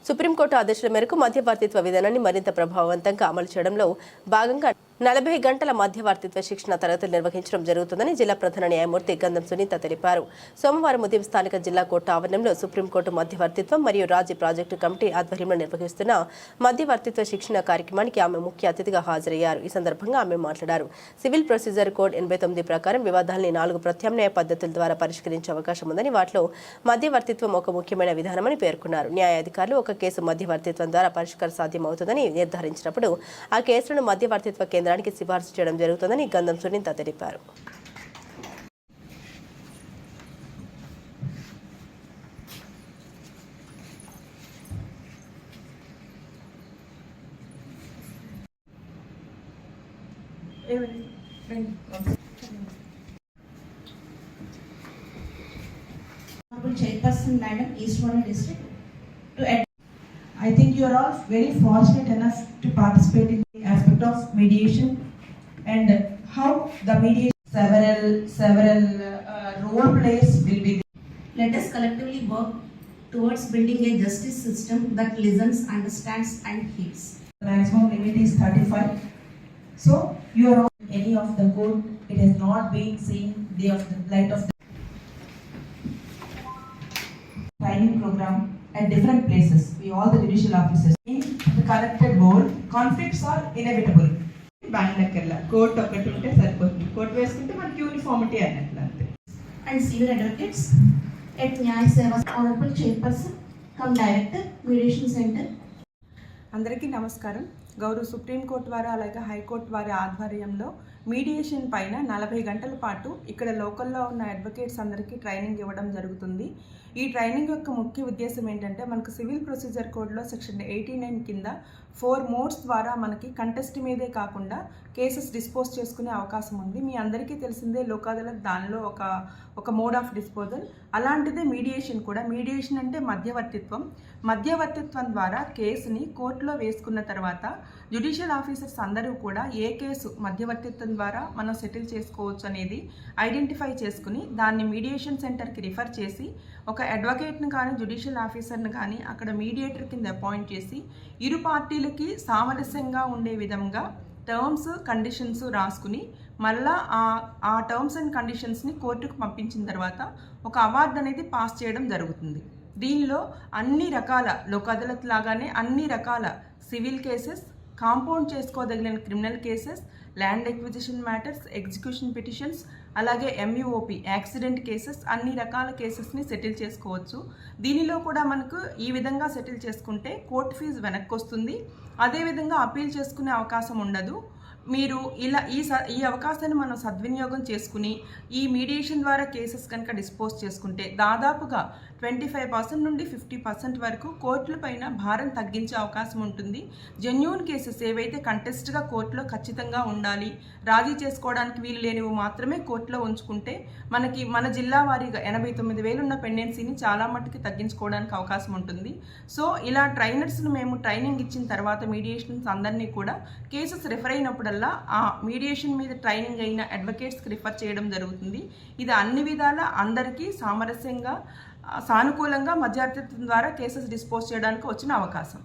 Supreme court ఆదేశాల మేరకు మధ్యవర్తిత్వ విధానాన్ని మరింత ప్రభావవంతంగా అమలు చేయడంలో భాగంగా 40 గంటల మధ్యవర్తిత్వ శిక్షణ తరగతులు నిర్వహించడం జరుగుతుందని జిల్లా ప్రధాన న్యాయమూర్తి గంధం సునీత తెలిపారు. సోమవారం ఉదయం స్థానిక జిల్లా కోర్టు ఆవరణంలో సుప్రీంకోర్టు మధ్యవర్తిత్వం మరియు రాజీ ప్రాజెక్టు కమిటీ ఆధ్వర్యంలో నిర్వహిస్తున్న మధ్యవర్తిత్వ శిక్షణ కార్యక్రమానికి ఆమె ముఖ్య అతిథిగా హాజరయ్యారు. ఈ సందర్భంగా ఆమె మాట్లాడారు. సివిల్ ప్రొసీజర్ కోడ్ 89 ప్రకారం వివాదాలని 4 ప్రత్యామ్నాయ పద్ధతుల ద్వారా పరిష్కరించే అవకాశం ఉందని, వాటిలో మధ్యవర్తిత్వం ఒక ముఖ్యమైన విధానమని పేర్కొన్నారు. న్యాయాధికారులు ఒక కేసు మధ్యవర్తిత్వం ద్వారా పరిష్కారం సాధ్యమవుతుందని నిర్ధారించినప్పుడు ఆ కేసులను మధ్యవర్తిత్వ కేంద్రానికి సిఫార్సు చేయడం జరుగుతుందని గంధం సునీత తెలిపారు. Chairperson Madam, Eastern District. I think you are all very fortunate enough to participate in the aspect of mediation and how the mediation several role plays will be. Let us collectively work towards building a justice system that listens, understands and heals. The maximum limit is 35. So you are all any of the code, it has not been seen the light of the training program at different places. We all the judicial officers in the collected board, conflicts are inevitable. Bangalore court ఒకటి ఉంటే సరిపోతుంది. Court వేసుకుంటే మనకి uniformity అన్నట్లు అంతే. And senior advocates at Nyaya Seva Honorable Chairperson cum Director Mediation Center. అందరికీ నమస్కారం. గౌరవ సుప్రీంకోర్టు వారు అలాగే హైకోర్టు వారి ఆధ్వర్యంలో మీడియేషన్ పైన 40 గంటల పాటు ఇక్కడ లోకల్లో ఉన్న అడ్వకేట్స్ అందరికీ ట్రైనింగ్ ఇవ్వడం జరుగుతుంది. ఈ ట్రైనింగ్ యొక్క ముఖ్య ఉద్దేశం ఏంటంటే, మనకు సివిల్ ప్రొసీజర్ కోడ్లో సెక్షన్ 89 కింద 4 మోడ్స్ ద్వారా మనకి కంటెస్ట్ మీదే కాకుండా కేసెస్ డిస్పోజ్ చేసుకునే అవకాశం ఉంది. మీ అందరికీ తెలిసిందే లోక్ దానిలో ఒక మోడ్ ఆఫ్ డిస్పోజల్. అలాంటిదే మీడియేషన్ కూడా. మీడియేషన్ అంటే మధ్యవర్తిత్వం ద్వారా కేసుని కోర్టులో వేసుకున్న తర్వాత జ్యుడిషియల్ ఆఫీసర్స్ అందరూ కూడా ఏ కేసు మధ్యవర్తిత్వం ద్వారా మనం సెటిల్ చేసుకోవచ్చు అనేది ఐడెంటిఫై చేసుకుని దాన్ని మీడియేషన్ సెంటర్కి రిఫర్ చేసి ఒక అడ్వకేట్ని కానీ జ్యుడిషియల్ ఆఫీసర్ని కానీ అక్కడ మీడియేటర్ కింద అపాయింట్ చేసి ఇరు పార్టీలకి సామరస్యంగా ఉండే విధంగా టర్మ్స్ కండిషన్స్ రాసుకుని మళ్ళా ఆ టర్మ్స్ అండ్ కండిషన్స్ని కోర్టుకు పంపించిన తర్వాత ఒక అవార్డు అనేది పాస్ చేయడం జరుగుతుంది. దీనిలో అన్ని రకాల లోక్ అదాలత్ లాగానే అన్ని రకాల సివిల్ కేసెస్, కాంపౌండ్ చేసుకోదగిన criminal cases, land acquisition matters, execution petitions, అలాగే MUOP యాక్సిడెంట్ కేసెస్, అన్ని రకాల కేసెస్ని సెటిల్ చేసుకోవచ్చు. దీనిలో కూడా మనకు ఈ విధంగా సెటిల్ చేసుకుంటే కోర్టు ఫీజు వెనక్కి వస్తుంది. అదేవిధంగా అప్పీల్ చేసుకునే అవకాశం ఉండదు. మీరు ఇలా ఈ అవకాశాన్ని మనం సద్వినియోగం చేసుకుని ఈ మీడియేషన్ ద్వారా కేసెస్ కనుక డిస్పోజ్ చేసుకుంటే దాదాపుగా 25% నుండి 50% వరకు కోర్టుల పైన భారం తగ్గించే అవకాశం ఉంటుంది. జెన్యూన్ కేసెస్ ఏవైతే కంటెస్ట్గా కోర్టులో ఖచ్చితంగా ఉండాలి, రాజీ చేసుకోవడానికి వీలు లేనివి మాత్రమే కోర్టులో ఉంచుకుంటే మనకి మన జిల్లా వారీగా 89,000 ఉన్న పెండెన్సీని చాలా మట్టుకు తగ్గించుకోవడానికి అవకాశం ఉంటుంది. సో ఇలా ట్రైనర్స్ను మేము ట్రైనింగ్ ఇచ్చిన తర్వాత మీడియేషన్స్ అందరినీ కూడా కేసెస్ రిఫర్ అయినప్పుడల్లా ఆ మీడియేషన్ మీద ట్రైనింగ్ అయిన అడ్వకేట్స్కి రిఫర్ చేయడం జరుగుతుంది. ఇది అన్ని విధాల అందరికీ సామరస్యంగా సానుకూలంగా మధ్యవర్తిత్వం ద్వారా కేసెస్ డిస్పోజ్ చేయడానికి వచ్చిన అవకాశం.